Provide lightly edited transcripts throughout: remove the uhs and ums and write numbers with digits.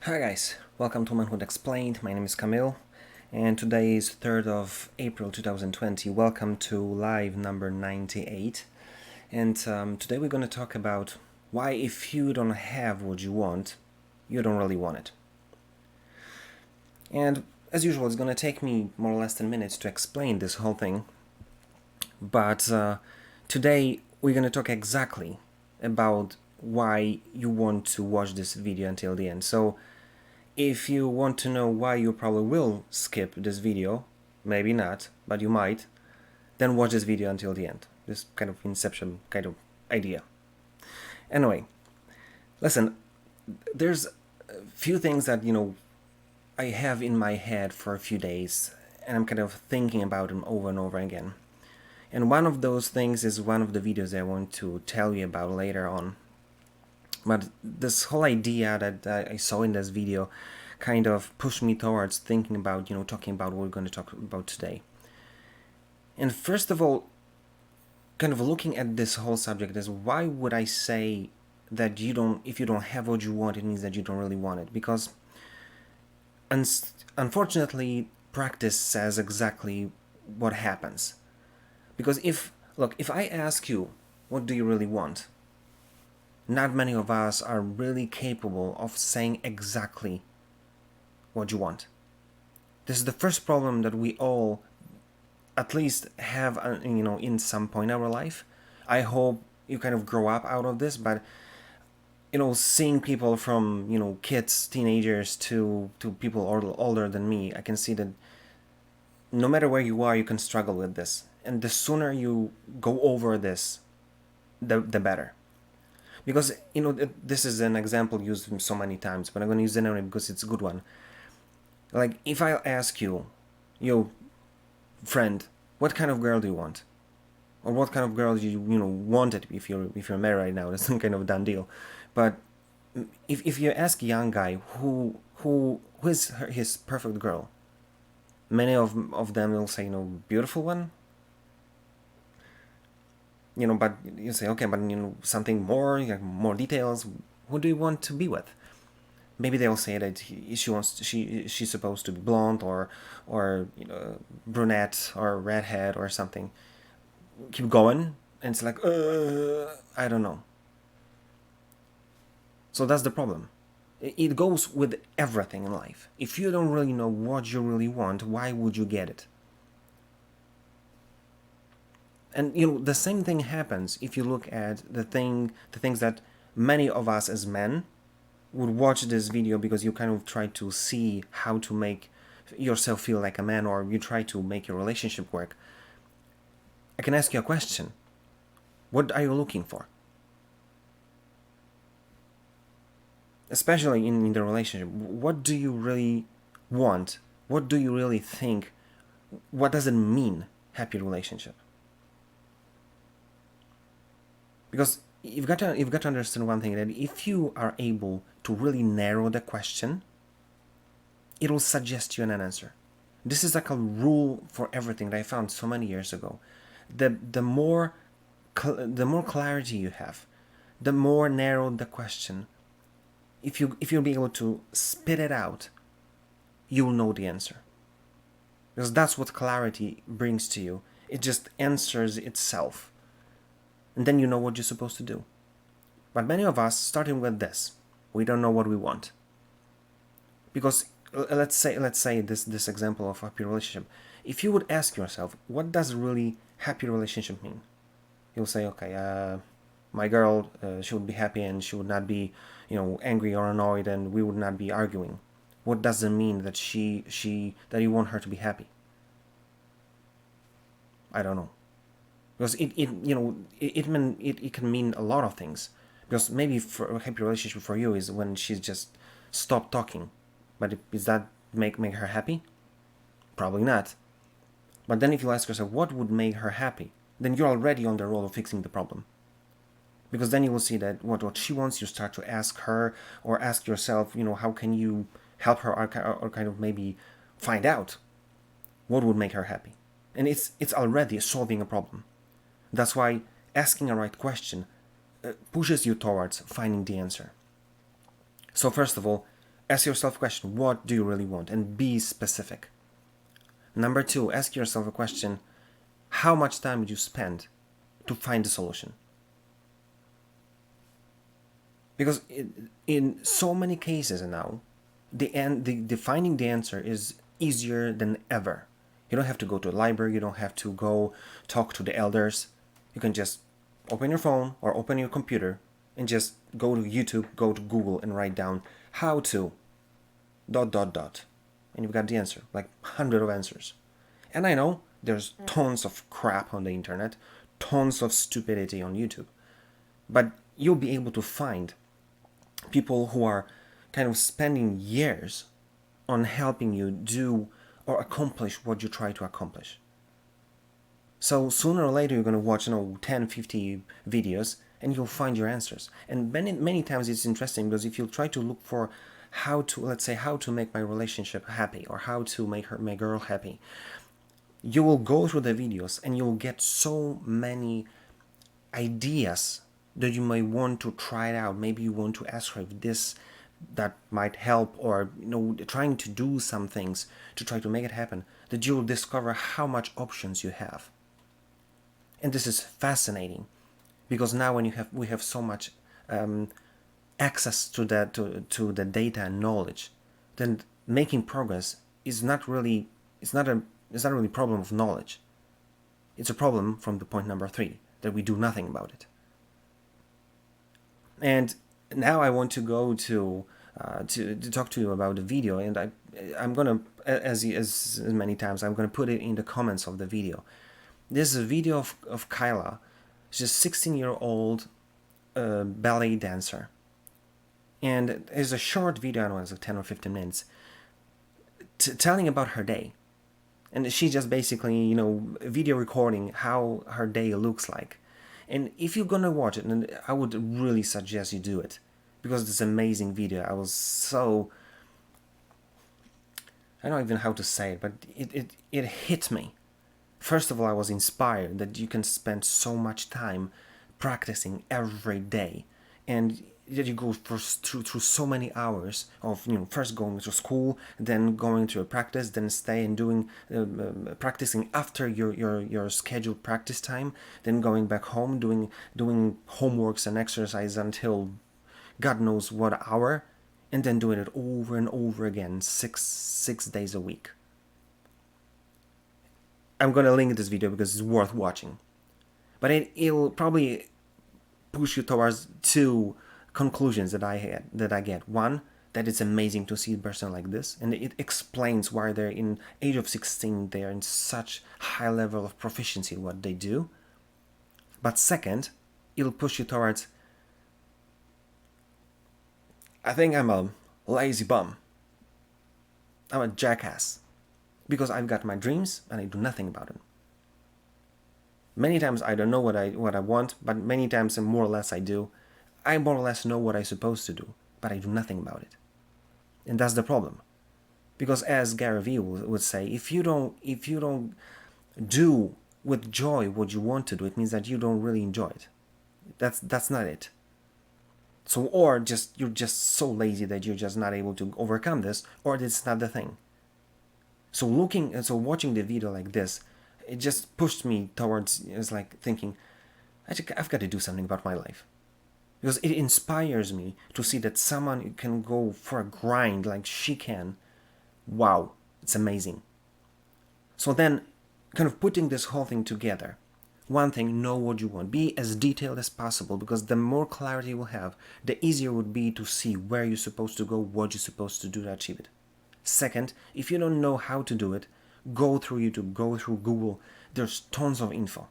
Hi guys, welcome to Manhood Explained. My name is Camille, and today is 3rd of April 2020. Welcome to live number 98. And today we're going to talk about why, if you don't have what you want, you don't really want it. And as usual, it's going to take me more or less 10 minutes to explain this whole thing. But today we're going to talk exactly about why you want to watch this video until the end. So if you want to know why, you probably will skip this video, maybe not, but you might, then watch this video until the end. This kind of inception kind of idea. Anyway, listen, there's a few things that, I have in my head for a few days, and I'm kind of thinking about them over and over again. And one of those things is one of the videos I want to tell you about later on. But this whole idea that I saw in this video kind of pushed me towards thinking about, talking about what we're going to talk about today. And first of all, kind of looking at this whole subject is, why would I say that if you don't have what you want, it means that you don't really want it? Because unfortunately, practice says exactly what happens. Because if I ask you, what do you really want? Not many of us are really capable of saying exactly what you want. This is the first problem that we all at least have, in some point in our life. I hope you kind of grow up out of this, but seeing people from kids, teenagers to people older than me, I can see that no matter where you are, you can struggle with this, and the sooner you go over this, the better. Because this is an example used so many times, but I'm going to use it anyway because it's a good one. Like, if I ask you, friend, what kind of girl do you want, or what kind of girl do you wanted if you're married right now? That's some kind of done deal. But if you ask a young guy who is his perfect girl, many of them will say, beautiful one. But you say, okay, but something more, more details. Who do you want to be with? Maybe they'll say that she's supposed to be blonde or brunette or redhead or something. Keep going, and it's like, I don't know. So that's the problem. It goes with everything in life. If you don't really know what you really want, why would you get it? And the same thing happens if you look at the things that many of us as men would watch this video, because you kind of try to see how to make yourself feel like a man, or you try to make your relationship work. I can ask you a question. What are you looking for? Especially in the relationship. What do you really want? What do you really think? What does it mean, happy relationship? Because you've got to understand one thing, that if you are able to really narrow the question, it will suggest you an answer. This is like a rule for everything that I found so many years ago. The more clarity you have, the more narrowed the question. If you'll be able to spit it out, you'll know the answer. Because that's what clarity brings to you. It just answers itself. And then you know what you're supposed to do. But many of us, starting with this, we don't know what we want. Because let's say this example of happy relationship. If you would ask yourself, what does really happy relationship mean? You'll say, okay, my girl, she would be happy and she would not be, angry or annoyed, and we would not be arguing. What does it mean that that you want her to be happy? I don't know. Because it can mean a lot of things. Because maybe for a happy relationship for you is when she's just stopped talking. But does that make her happy? Probably not. But then if you ask yourself, what would make her happy? Then you're already on the road of fixing the problem. Because then you will see that what she wants, you start to ask her, or ask yourself, how can you help her, or kind of maybe find out what would make her happy. And it's already solving a problem. That's why asking a right question pushes you towards finding the answer. So first of all, Ask yourself a question, what do you really want? And be specific. Number 2, ask yourself a question, how much time would you spend to find a solution? Because in so many cases now, the finding the answer is easier than ever. You don't have to go to a library, you don't have to go talk to the elders. You can just open your phone or open your computer and just go to YouTube, go to Google and write down how to ... And you've got the answer, like 100 of answers. And I know there's tons of crap on the internet, tons of stupidity on YouTube, but you'll be able to find people who are kind of spending years on helping you do or accomplish what you try to accomplish. So sooner or later you're going to watch 10, 50 videos and you'll find your answers. And many times it's interesting because if you try to look for how to, let's say, how to make my relationship happy or how to make my girl happy, you will go through the videos and you'll get so many ideas that you might want to try it out. Maybe you want to ask her if that might help, or trying to do some things to try to make it happen, that you'll discover how much options you have. And this is fascinating because now when we have so much access to the data and knowledge, then making progress is not really a problem of knowledge. It's a problem from the point number 3, that we do nothing about it. And now I want to go to talk to you about the video, and I'm gonna, as many times, I'm gonna put it in the comments of the video. This is a video of Kayla. She's a 16-year-old ballet dancer, and it's a short video. I don't know, it's like 10 or 15 minutes, telling about her day. And she's just basically, video recording how her day looks like. And if you're gonna watch it, and I would really suggest you do it, because it's an amazing video. I don't know even how to say it, but it hit me. First of all, I was inspired that you can spend so much time practicing every day, and that you go through so many hours of first going to school, then going to a practice, then stay and doing practicing after your scheduled practice time, then going back home doing homeworks and exercise until God knows what hour, and then doing it over and over again, six days a week. I'm gonna link this video because it's worth watching, but it'll probably push you towards 2 conclusions that I get. One, that it's amazing to see a person like this, and it explains why they're in age of 16, they're in such high level of proficiency in what they do. But second, it'll push you towards, I think I'm a lazy bum, I'm a jackass, because I've got my dreams and I do nothing about them. Many times I don't know what I want, but many times and more or less I do. I more or less know what I'm supposed to do, but I do nothing about it. And that's the problem. Because as Gary Vee would say, if you don't do with joy what you want to do, it means that you don't really enjoy it. That's not it. So, or you're just so lazy that you're just not able to overcome this, or it's not the thing. So watching the video like this, it just pushed me towards, it's like thinking, I've got to do something about my life. Because it inspires me to see that someone can go for a grind like she can. Wow, it's amazing. So then, kind of putting this whole thing together, one thing, know what you want. Be as detailed as possible, because the more clarity you will have, the easier it would be to see where you're supposed to go, what you're supposed to do to achieve it. Second, if you don't know how to do it, go through YouTube, go through Google. There's tons of info.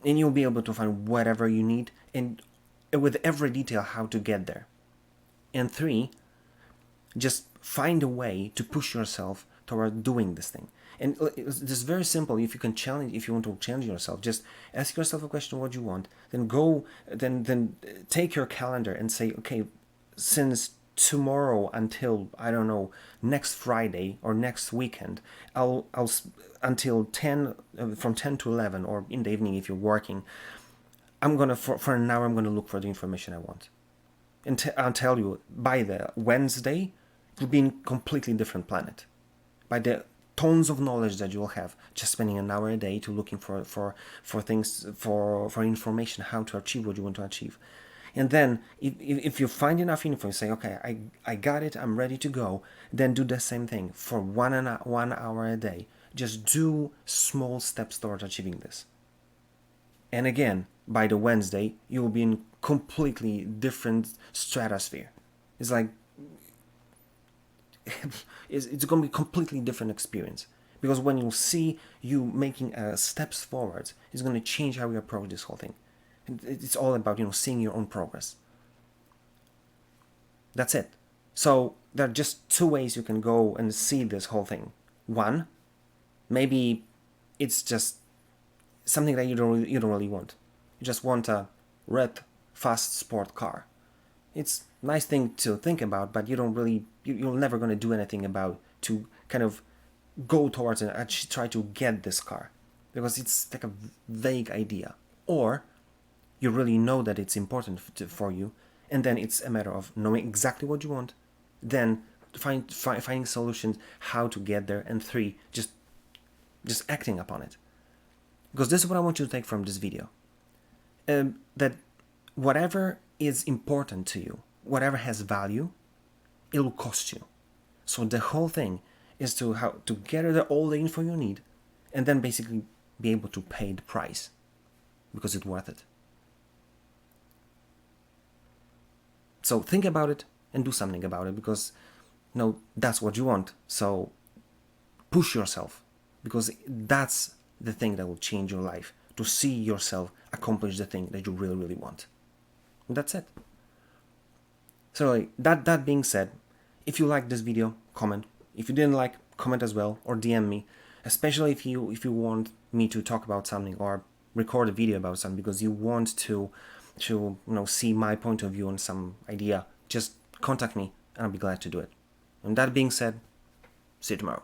And you'll be able to find whatever you need, and with every detail how to get there. And 3, just find a way to push yourself toward doing this thing. And it's very simple. If you want to challenge yourself, just ask yourself a question, what you want, then take your calendar and say, okay, since tomorrow until, I don't know, next Friday or next weekend, I'll until 10, from 10 to 11, or in the evening if you're working, I'm gonna, for an hour, I'm gonna look for the information I want. And I'll tell you, by the Wednesday, will be in a completely different planet. By the tons of knowledge that you'll have, just spending an hour a day to looking for things, for information, how to achieve what you want to achieve. And then if you find enough info, you say, okay, I got it, I'm ready to go, then do the same thing for 1 hour a day. Just do small steps towards achieving this. And again, by the Wednesday, you will be in completely different stratosphere. It's like, it's going to be a completely different experience. Because when you see you making steps forwards, it's going to change how you approach this whole thing. It's all about, seeing your own progress. That's it. So there are just two ways you can go and see this whole thing. One, maybe it's just something that you don't really want. You just want a red, fast sport car. It's a nice thing to think about, but you're never going to do anything about to kind of go towards and actually try to get this car, because it's like a vague idea. Or you really know that it's important for you, and then it's a matter of knowing exactly what you want, then finding solutions how to get there, and three, just acting upon it. Because this is what I want you to take from this video. That whatever is important to you, whatever has value, it will cost you. So the whole thing is to gather all the info you need, and then basically be able to pay the price, because it's worth it. So think about it and do something about it, because that's what you want. So push yourself, because that's the thing that will change your life, to see yourself accomplish the thing that you really, really want. And that's it. So that being said, if you like this video, comment. If you didn't like, comment as well, or DM me, especially if you want me to talk about something or record a video about something because you want to see my point of view on some idea. Just contact me and I'll be glad to do it. And that being said, see you tomorrow.